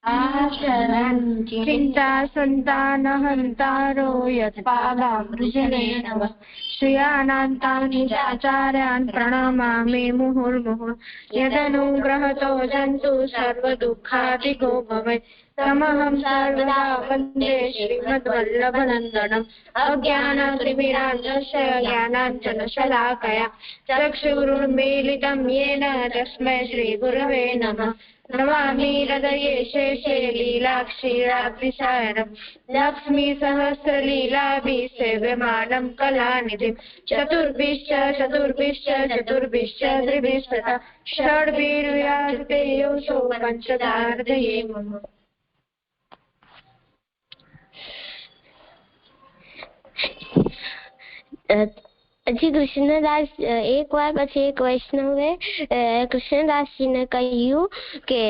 आचरन् चिन्ता सन्तानहन्तारो यत्पादामृजने नमः श्रियानान्तानि चाचार्यान् प्रणमामि मुहुर्मुहुः यदनुग्रहतो जन्तु सर्वदुःखादिको भवेत् तमहं सर्वदा वन्दे श्रीमद्वल्लभनन्दनम् अज्ञानतिमिरान्धस्य ज्ञानाञ्जनशलाकया चक्षुरुन्मीलितं येन तस्मै श्रीगुरवे नमः नमामि हृदये शेषे लीलाक्षीराब्धिसारम् लक्ष्मीसहस्रलीलाभिः सेव्यमानं कलानिधिम् चतुर्भिश्च त्रिभिस्तथा षड्भिर्व्याजते योऽसौ पञ्चदार्धये मम। પછી કૃષ્ણદાસ એક વાર પછી એક વૈષ્ણવે કૃષ્ણદાસજીને કહ્યું કે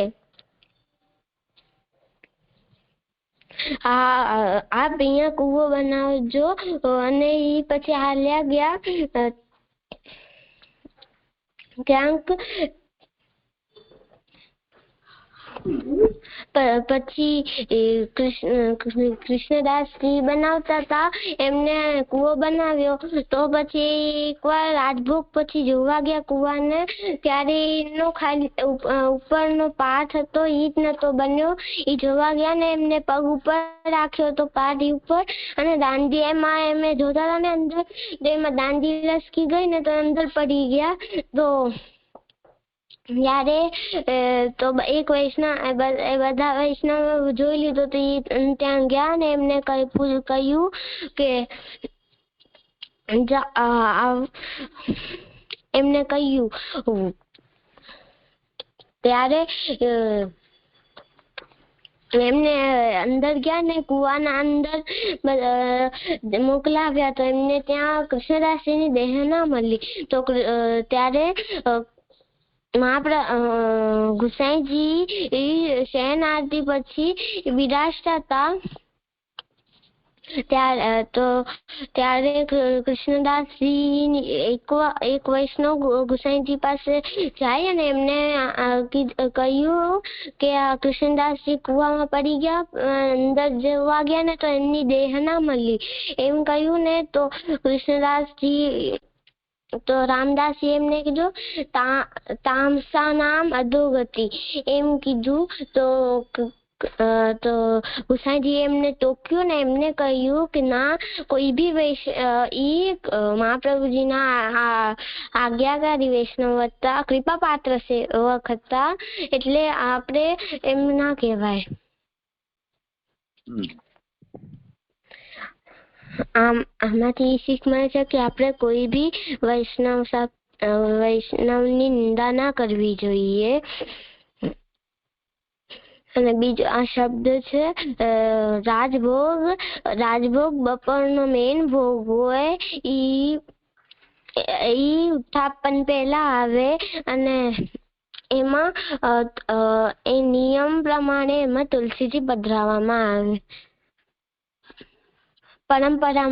આપ અહીંયા કૂવો બનાવજો અને ઈ પછી હાલ્યા ગયા ક્યાંક પછી કૃષ્ણદાસજી બનાવતા હતા એમને કૂવો બનાવ્યો તો પછી એકવાર રાજભોગ પછી જોવા ગયા કૂવાને ત્યારે એનો ખાલી ઉપરનો પાઠ હતો ઈ જ નતો બન્યો ઈ જોવા ગયા ને એમને પગ ઉપર રાખ્યો તો પાઠ ઉપર અને દાંડી એમાં એમે જોતા હતા ને અંદર એમાં દાંડી લસકી ગઈ ને તો અંદર પડી ગયા તો ત્યારે તો એક વૈષ્ણવ બધા વૈષ્ણવ જોઈ લીધું તો ત્યાં ગયા ને એમને કહ્યું કે એમને કહ્યું ત્યારે એમને અંદર ગયા ને કુવાના અંદર મોકલાવ્યા તો એમને ત્યાં કૃષ્ણદાસજીની દેહ ના મળી તો ત્યારે ગુસાઈજી શયન આરતી પછી બિરાજતા હતા ત્યારે કૃષ્ણદાસજી એક વૈષ્ણવ ગુસાઈજી પાસે જાય અને એમને કહ્યું કે આ કૃષ્ણદાસજી કુવામાં પડી ગયા અંદર જોવા ગયા ને તો એમની દેહ ના મળી એમ કહ્યું ને તો કૃષ્ણદાસજી તો રામદાસજી એમને કીધું તામસા નામ અધોગતિ એમ કીધું તો ગુસાઈજી એમને ટોક્યું ને એમને કહ્યું કે ના કોઈ બી ઈ મહાપ્રભુજીના આજ્ઞાકારી વૈષ્ણવ હતા કૃપા પાત્ર સેવક હતા એટલે આપણે એમ ના કહેવાય આમાંથી શીખ મળે છે કે આપણે કોઈ બી વૈષ્ણવની નિંદા ના કરવી જોઈએ અને બીજો આ શબ્દ છે રાજભોગ બપોરનો મેન ભોગ હોય ઈ ઉત્થાપન પહેલા આવે અને એમાં એ નિયમ પ્રમાણે એમાં તુલસીજી પધરાવવામાં આવે परंपरा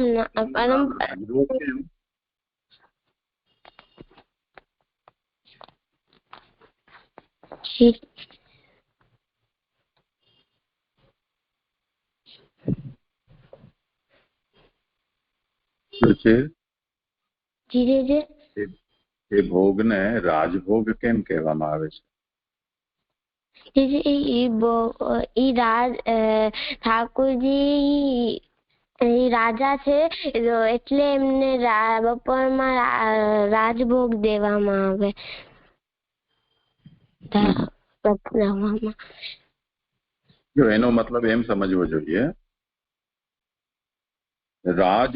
ભોગ ને રાજભોગ કેમ કહેવામાં આવે છે? ઠાકોરજી રાજા છે એટલે એમને બપોરમાં રાજભોગ દેવામાં આવે જો એનો મતલબ એમ સમજવો જોઈએ રાજ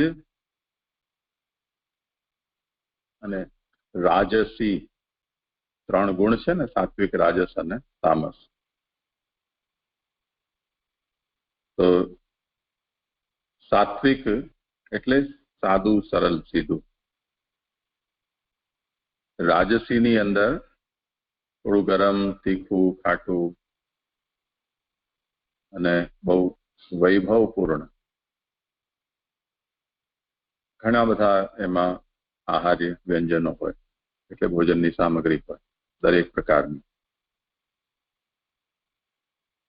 અને રાજસી ત્રણ ગુણ છે ને સાત્વિક રાજસ અને તામસ તો સાત્વિક એટલે સાદું સરળ સીધું રાજસીની અંદર થોડું ગરમ તીખું ખાટું અને બહુ વૈભવપૂર્ણ ઘણા બધા એમાં આહાર્ય વ્યંજનો હોય એટલે ભોજનની સામગ્રી હોય દરેક પ્રકારની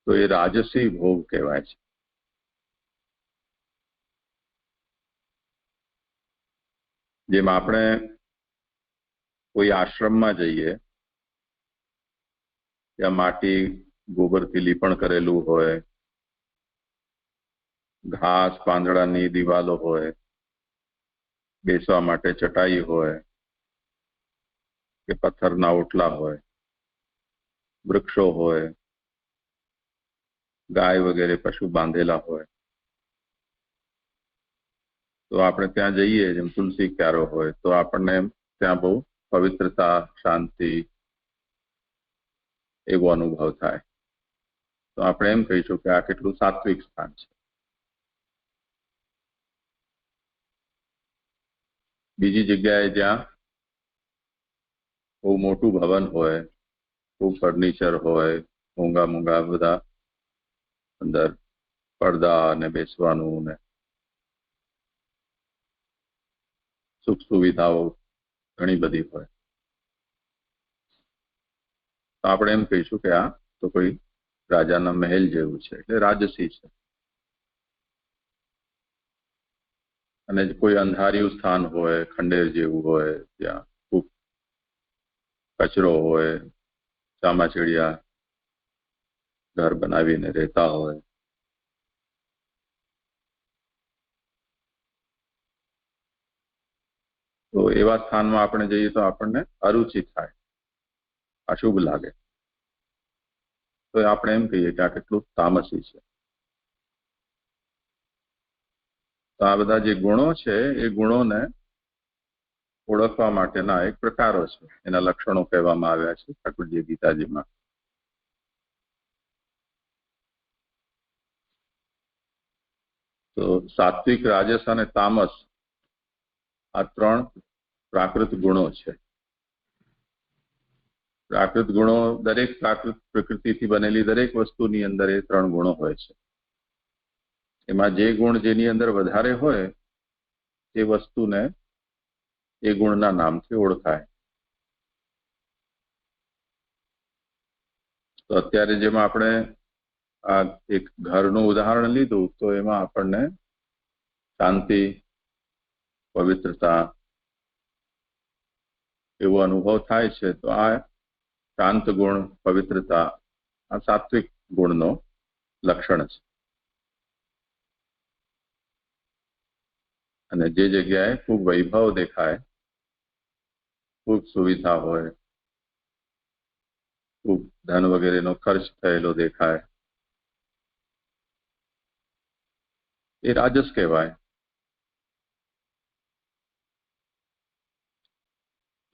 તો એ રાજસી ભોગ કહેવાય છે. જેમ આપણે કોઈ આશ્રમમાં જઈએ, ત્યાં માટી ગોબરથી લીપણ કરેલું હોય, ઘાસ પાંદડાની દિવાલો હોય, બેસવા માટે ચટાઈ હોય કે પથ્થરના ઓટલા હોય, વૃક્ષો હોય, ગાય વગેરે પશુ બાંધેલા હોય, તો આપણે ત્યાં જઈએ, જેમ તુલસી ક્યારો હોય, તો આપણને ત્યાં બહુ પવિત્રતા, શાંતિ એવો અનુભવ થાય. તો આપણે એમ કહીશું કે આ કેટલું સાત્વિક સ્થાન છે. બીજી જગ્યાએ જ્યાં બહુ મોટું ભવન હોય, ખૂબ ફર્નિચર હોય, મોંઘા મોંઘા બધા અંદર પડદા અને બેસવાનું ને સુખ સુવિધાઓ ઘણી બધી હોય, તો આપણે એમ કહીશું કે આ તો કોઈ રાજાના મહેલ જેવું છે, એટલે રાજસી છે. અને કોઈ અંધાર્યું સ્થાન હોય, ખંડેર જેવું હોય, ત્યાં ખૂબ કચરો હોય, ચામાચીડિયા ઘર બનાવીને રહેતા હોય, તો એવા સ્થાનમાં આપણે જઈએ તો આપણને અરુચિ થાય, અશુભ લાગે. તો આપણે એમ કહીએ કે આ કેટલું તામસી છે. તો આ બધા જે ગુણો છે એ ગુણોને ઓળખવા માટેના એક પ્રકારો છે, એના લક્ષણો કહેવામાં આવ્યા છે ઠાકોરજી ગીતાજીમાં. તો સાત્વિક, રાજસ અને તામસ આ ત્રણ પ્રાકૃત ગુણો છે. પ્રાકૃત ગુણો દરેક પ્રકૃતિથી બનેલી દરેક વસ્તુની અંદર એ ત્રણ ગુણો હોય છે. એમાં જે ગુણ જેની અંદર વધારે હોય તે વસ્તુને એ ગુણના નામથી ઓળખાય. તો અત્યારે જેમાં આપણે આ એક ઘરનું ઉદાહરણ લીધું, તો એમાં આપણને શાંતિ, પવિત્રતા એવો અનુભવ થાય છે. તો આ શાંત ગુણ, પવિત્રતા આ સાત્વિક ગુણનો લક્ષણ છે. અને જે જગ્યાએ ખૂબ વૈભવ દેખાય, ખૂબ સુવિધા હોય, ખૂબ ધન વગેરેનો ખર્ચ થયેલો દેખાય, એ રાજસ કહેવાય.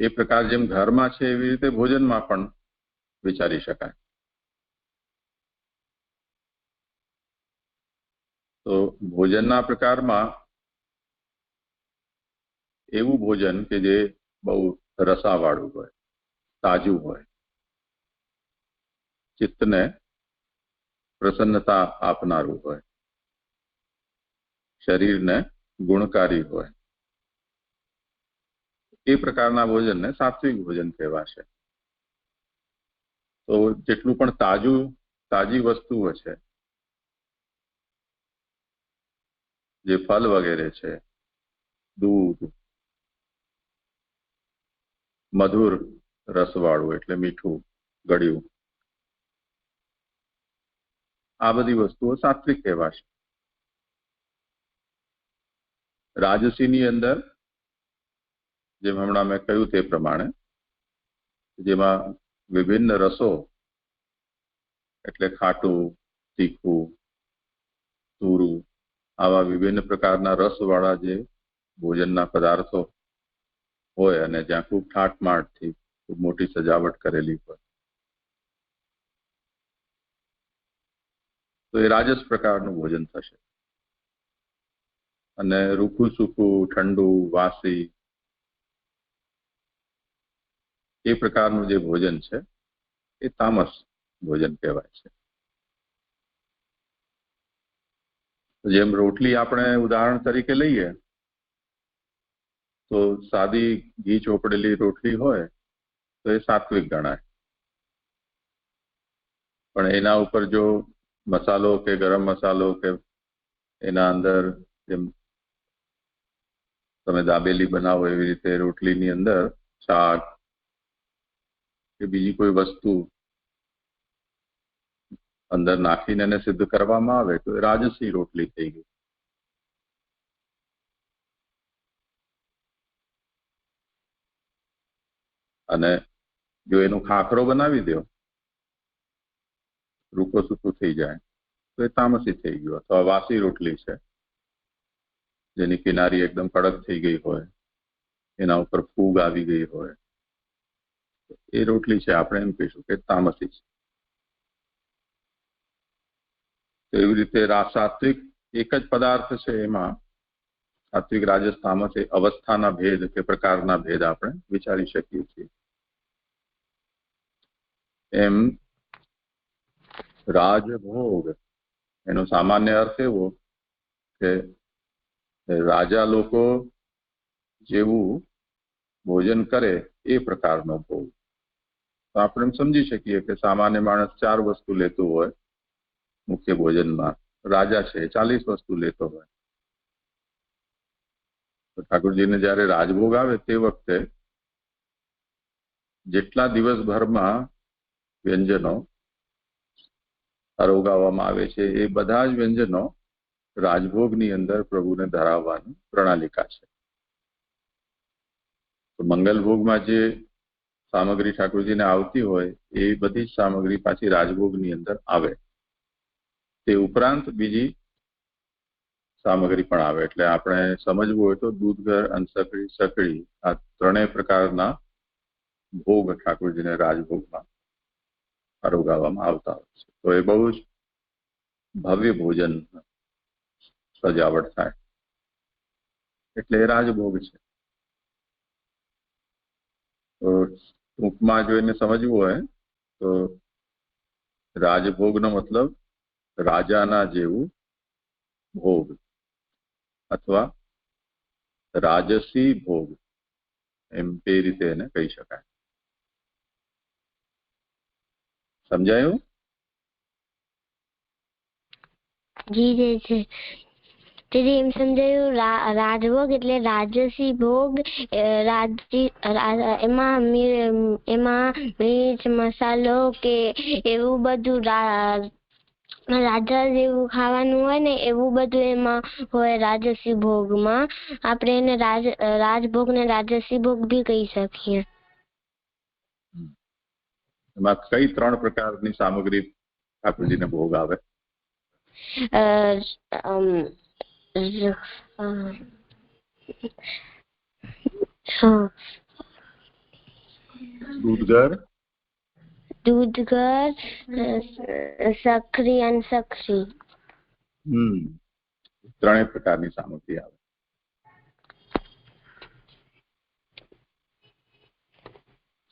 એ પ્રકાર જેમ ઘરમાં છે એવી રીતે ભોજનમાં પણ વિચારી શકાય. તો ભોજનના પ્રકારમાં એવું ભોજન કે જે બહુ રસાવાળું હોય, તાજું હોય, ચિત્તને પ્રસન્નતા આપનારું હોય, શરીરને ગુણકારી હોય, એ પ્રકારના ભોજનને સાત્વિક ભોજન કહેવાશે. તો જેટલું પણ તાજી વસ્તુઓ છે, જે ફળ વગેરે છે, દૂધ, મધુર રસવાળું એટલે મીઠું, ગળ્યું, આ બધી વસ્તુઓ સાત્વિક કહેવાશે. રાજસીની અંદર જેમ હમણાં મેં કહ્યું તે પ્રમાણે, જેમાં વિભિન્ન રસો એટલે ખાટું, તીખું, તુરું, આવા વિભિન્ન પ્રકારના રસવાળા જે ભોજનના પદાર્થો હોય અને જ્યાં ખૂબ ઠાઠમાઠથી ખૂબ મોટી સજાવટ કરેલી હોય, તો એ રાજસ પ્રકારનું ભોજન થશે. અને રૂખું સૂકું, ઠંડુ, વાસી એ પ્રકારનું જે ભોજન છે એ તામસ ભોજન કહેવાય છે. જેમ રોટલી આપણે ઉદાહરણ તરીકે લઈએ તો સાદી ઘી ચોપડેલી રોટલી હોય તો એ સાત્વિક ગણાય. પણ એના ઉપર જો મસાલો કે ગરમ મસાલો કે એના અંદર જેમ તમે દાબેલી બનાવો એવી રીતે રોટલીની અંદર શાક કે બીજી કોઈ વસ્તુ અંદર નાખીને એને સિદ્ધ કરવામાં આવે તો એ રાજસી રોટલી થઈ ગઈ. અને જો એનો ખાખરો બનાવી દો, રૂકો સૂકું થઈ જાય તો એ તામસી થઈ ગયું. અથવા વાસી રોટલી છે જેની કિનારી એકદમ કડક થઈ ગઈ હોય, એના ઉપર ફૂગ આવી ગઈ હોય, એ રોટલી છે આપણે એમ કહીશું કે તામસી છે. તો એવી રીતે સાત્વિક એક જ પદાર્થ છે, એમાં સાત્વિક રાજસ તામસ એ અવસ્થાના ભેદ કે પ્રકારના ભેદ આપણે વિચારી શકીએ છીએ. એમ રાજભોગ એનો સામાન્ય અર્થ એવો કે રાજા લોકો જેવું ભોજન કરે એ પ્રકારનો ભોગ. તો આપણે એમ સમજી શકીએ કે સામાન્ય માણસ 4 વસ્તુ લેતું હોય મુખ્ય ભોજનમાં, રાજા છે 40 વસ્તુ લેતો હોય. તો ઠાકોરજીને જયારે રાજભોગ આવે તે વખતે જેટલા દિવસભરમાં વ્યંજનો આરોગાવવામાં આવે છે એ બધા જ વ્યંજનો રાજભોગની અંદર પ્રભુને ધરાવવાની પ્રણાલિકા છે. તો મંગલભોગમાં જે સામગ્રી ઠાકોરજીને આવતી હોય એ બધી જ સામગ્રી પાછી રાજભોગની અંદર આવે. તે ઉપરાંત બીજી સામગ્રી પણ આવે. એટલે આપણે સમજવું હોય તો દૂધઘર, અંસકડી, સકડી આ 3 પ્રકારના ભોગ ઠાકોરજીને રાજભોગમાં આરોગાવવામાં આવતા હોય છે. તો એ બહુ જ ભવ્ય ભોજન સજાવટ થાય એટલે એ રાજભોગ છે. તો ટૂંકમાં જો એને સમજવું હોય તો રાજભોગનો મતલબ રાજાના જેવું ભોગ અથવા રાજસી ભોગ, એમ તે રીતે એને કહી શકાય. સમજાયું? જી જી જી તેથી એમ સમજાયું રાજભોગ એટલે રાજસી ભોગ. એમાં મિર્ચ મસાલો કે એવું બધું રાજા જેવું ખાવાનું હોય ને એવું બધું એમાં હોય રાજસી ભોગમાં. આપણે એને રાજભોગ ને રાજસી ભોગ બી કહી શકીએ. એમાં કઈ 3 પ્રકારની સામગ્રી ઠાકોરજીને ભોગ આવે? દૂધઘર, સખરી અને સખરી. 3 પ્રકારની સામગ્રી આવે.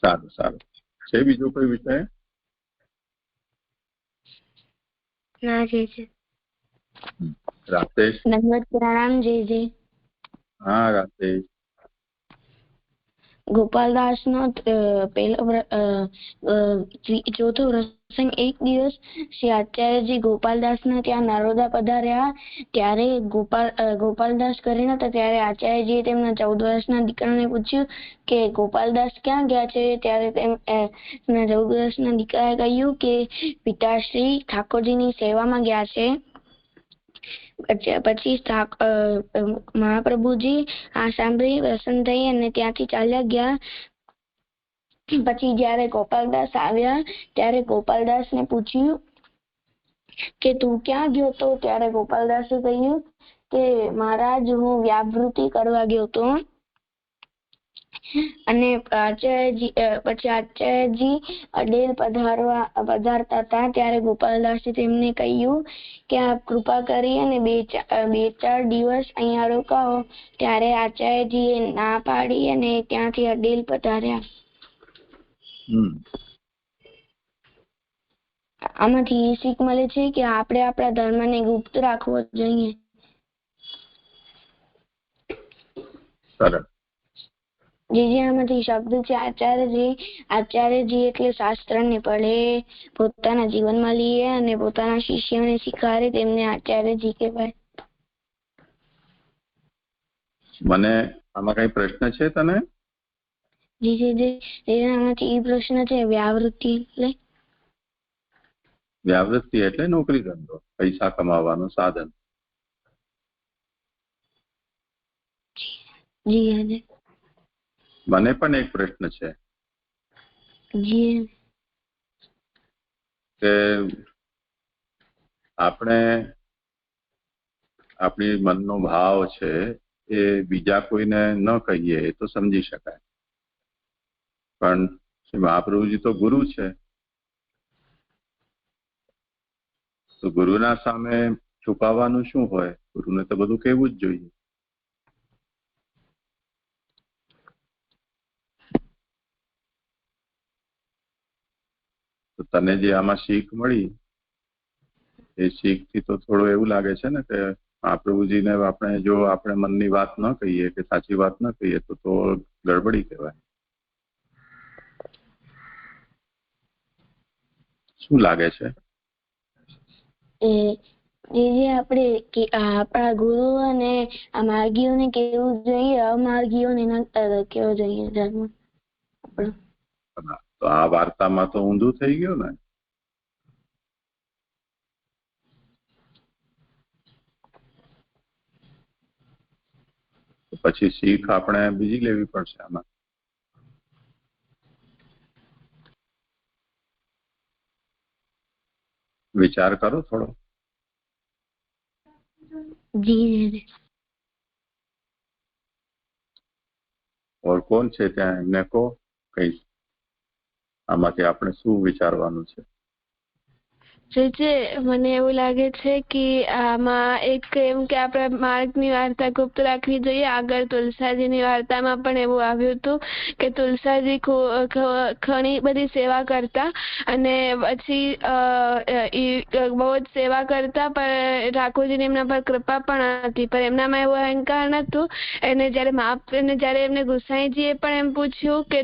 સારું સારું. છે બીજો કોઈ વિષય? ના જી. રાકેશ. નમસ્તે, પ્રણામ જી. હા રાકેશ. ગોપાલદાસ નો ચોથો પ્રસંગ. એક દિવસ શ્રી આચાર્યજી ગોપાલદાસ ને ત્યાં નરોદા પધાર્યા. ત્યારે ગોપાલદાસ કરીને હતા ત્યારે આચાર્યજીએ તેમના 14 વર્ષના દીકરાને પૂછ્યું કે ગોપાલદાસ ક્યાં ગયા છે? ત્યારે તેમના 14 વર્ષના દીકરાએ કહ્યું કે પિતાશ્રી ઠાકોરજીની સેવામાં ગયા છે. પછી મહાપ્રભુજી આ સાંભળી પ્રસન્ન થઈ અને ત્યાંથી ચાલ્યા ગયા. પછી જયારે ગોપાલદાસ આવ્યા ત્યારે ગોપાલદાસને પૂછ્યું કે તું ક્યાં ગયો તો? ત્યારે ગોપાલદાસે કહ્યું કે મહારાજ હું વ્યાવૃત્તિ કરવા ગયો તો. અને આચાર્યજી અડેલ પધારતા હતા ત્યારે ગોપાલદાસે તેમને કહ્યું કે આપ કૃપા કરી અને 2-4 દિવસ અહીંયા રોકાવો. ત્યારે આચાર્યજીએ ના પાડી અને ત્યાંથી અડેલ પધાર્યા. આમાંથી એ શીખ મળે છે કે આપણે આપણા ધર્મને ગુપ્ત રાખવો જોઈએ. સરસ. જે આમાંથી શબ્દ છે આચાર્યજી એટલે શાસ્ત્રને પડે, પોતાના જીવનમાં લઈએ અને પોતાના શિષ્યોને શીખવાડે તેમને આચાર્યજી કહેવાય. મને આમાં કઈ પ્રશ્ન છે તને? આમાંથી એ પ્રશ્ન છે વ્યાવૃત્તિ એટલે નોકરી ધંધો, પૈસા કમાવાનું સાધન. મને પણ એક પ્રશ્ન છે કે આપણે આપણી મનનો ભાવ છે એ બીજા કોઈને ન કહીએ એ તો સમજી શકાય, પણ શ્રી મહાપ્રભુજી તો ગુરુ છે, તો ગુરુના સામે છુપાવવાનું શું હોય? ગુરુને તો બધું કહેવું જ જોઈએ. તો તને જે આમાં શીખ મળી એ શીખથી તો થોડું એવું લાગે છે ને કે મહાપ્રભુજીને આપણે મનની વાત ન કહીએ કે સાચી વાત ન કહીએ તો ગડબડી કહેવાય. શું લાગે છે? આપણે આપણા ગુરુ અને માર્ગીઓને કેવું જોઈએ, અમાર્ગીઓને ન કેવું જોઈએ ધર્મ. તો આ વાર્તામાં તો ઊંધું થઈ ગયું ને. પછી શીખ આપણે બીજી લેવી પડશે આમાં. વિચાર કરો થોડો. ઓર કોણ છે ત્યાં? એમને કહો કઈ આમાંથી આપણે શું વિચારવાનું છે. મને એવું લાગે છે કે આમાં એક એમ કે આપણે માર્ગની વાર્તા ગુપ્ત રાખવી જોઈએ. આગળ તુલસાજીની વાર્તામાં પણ એવું આવ્યું હતું કે તુલસાજી ઘણી બધી સેવા કરતા અને પછી બહુ જ સેવા કરતા, પણ ઠાકોરજીની એમના પર કૃપા પણ હતી, પણ એમનામાં એવું અહંકાર નતું. જ્યારે એમને ગુસાઈજીએ પણ એમ પૂછ્યું કે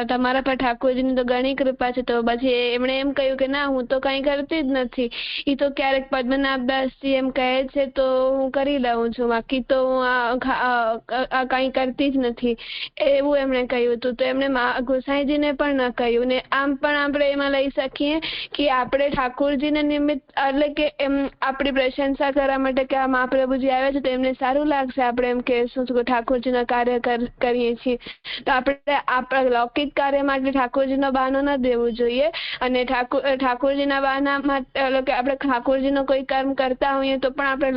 તમારા પર ઠાકોરજીની તો ઘણી કૃપા છે, તો પછી એમણે એમ કહ્યું કે ના, હું તો કઈ કરતી જ નથી. એ તો ક્યારેક પદ્મનાભદાસજી એમ કહે છે તો હું કરી લઉં છું, બાકી તો હું કઈ કરતી જ નથી, એવું એમણે કહ્યું હતું. તો એમણે ગોસાઈજીને પણ ન કહ્યું. ને આમ પણ આપણે એમાં લઈ શકીએ કે આપણે ઠાકોરજીને નિમિત્ત એટલે કે એમ આપણી પ્રશંસા કરવા માટે કે આ મહાપ્રભુજી આવ્યા છે તો એમને સારું લાગશે, આપણે એમ કહેશું કે ઠાકોરજીના કાર્ય કરીએ છીએ, તો આપણે આપણા લૌકિક કાર્ય માટે ઠાકોરજીનો બહાનો ન દેવું જોઈએ. અને ઠાકોરજીના બહાના માટે આપણે ઠાકોરજીનો કોઈ કર્મ કરતા હોઈએ તો પણ આપણે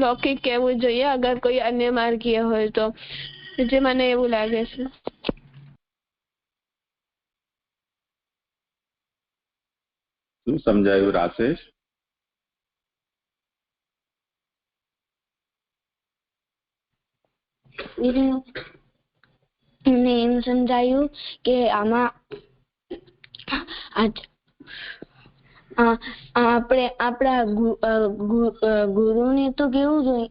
લૌકિક કહેવું જોઈએ, અગર કોઈ અન્ય માર્ગીય હોય તો. જે મને એવું લાગે છે. શું સમજાયું રાશેષ? મને એમ સમજાયું કે આમાં આપણે આપણા ગુરુને તો કેવું જોઈએ,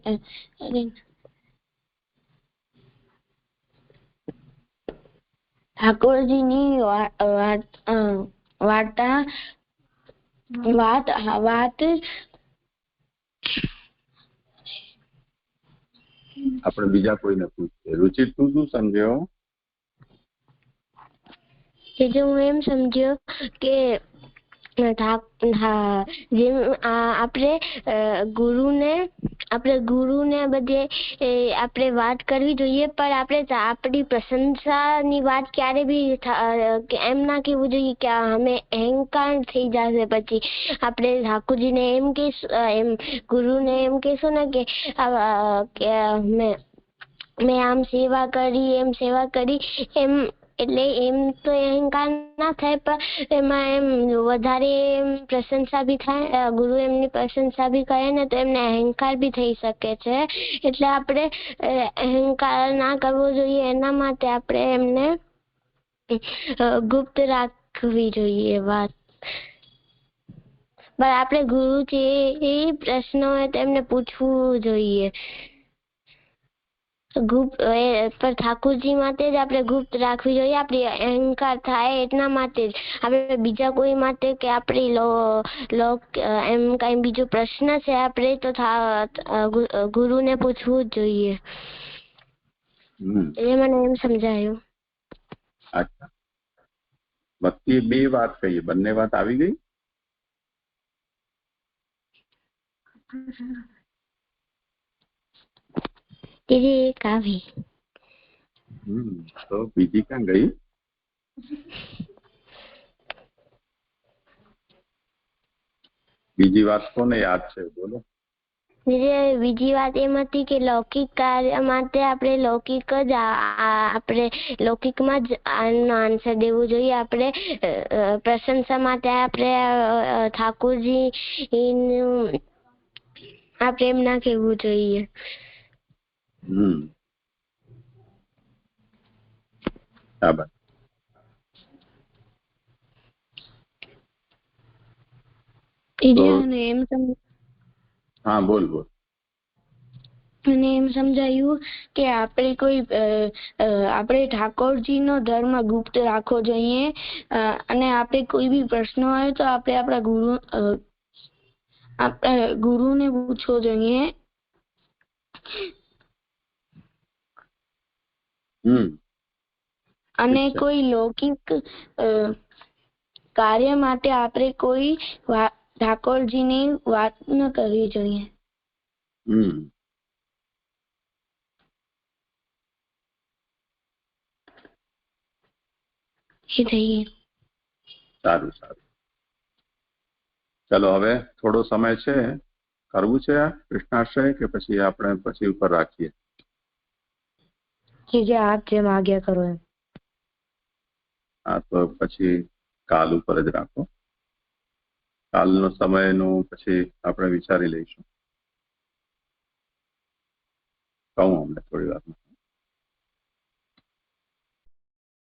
ઠાકોરજીની વાત આપણે બીજા કોઈને પૂછીએ. રુચિ, તું શું સમજ્યો? હું એમ સમજ્યો કે જેમ આપણે ગુરુને બધે આપણે વાત કરવી જોઈએ, પણ આપણે આપણી પ્રશંસાની વાત ક્યારે બી એમ ના કહેવું જોઈએ કે અમે અહંકાર થઈ જશે. પછી આપણે ઠાકોરજીને એમ ગુરુને એમ કહેશું ને કે મેં આમ સેવા કરી એમ, એટલે એમ તો અહંકાર ના થાય, પણ એમાં એમ વધારે પ્રશંસા બી થાય, ગુરુ એમની પ્રશંસા બી કરે ને તો એમને અહંકાર બી થઈ શકે છે. એટલે આપણે અહંકાર ના કરવો જોઈએ, એના માટે આપણે એમને ગુપ્ત રાખવી જોઈએ વાત. પણ આપણે ગુરુ છે એ પ્રશ્નો હોય તો એમને પૂછવું જોઈએ. ગુપ્ત પર ઠાકોરજી માટે જ આપણે ગુપ્ત રાખવી જોઈએ. આપણી અહંકાર થાય એટલા માટે જ. આપણે બીજા કોઈ માટે કે આપણી એમ કઈ બીજો પ્રશ્ન છે આપણે તો ગુરુને પૂછવું જ જોઈએ. એ મને એમ સમજાયું. અચ્છા, ભક્તિ 2 વાત કહી, બંને વાત આવી ગઈ? એક આવી. તો બીજી ક્યાં ગઈ? બીજી વાત કોને યાદ છે? બોલો. બીજી વાત એમ હતી કે લૌકિક કાર્ય માટે આપણે લૌકિકમાં જ આન્સર દેવું જોઈએ. આપણે પ્રશંસા માટે આપણે ઠાકોરજી આપણે એમ ના કહેવું જોઈએ. હા, બોલ. મને એમ સમજાયું કે આપણે ઠાકોરજીનો ધર્મ ગુપ્ત રાખવો જોઈએ અને આપણે કોઈ બી પ્રશ્ન હોય તો આપણે આપણા ગુરુને પૂછવો જોઈએ. અને કોઈ લૌકિક કાર્ય માટે આપણે કોઈ ઠાકોરજીની વાત ન કરવી જોઈએ. સારું. ચલો, હવે થોડો સમય છે, કરવું છે આ કૃષ્ણાશ્રય કે પછી આપણે પછી ઉપર રાખીએ? જે આપ જેમ આજ્ઞા કરો એમ. હા, તો પછી કાલ ઉપર જ રાખો. કાલનો સમયનું પછી આપણે વિચારી લઈશું. કહું અમને થોડી વારમાં.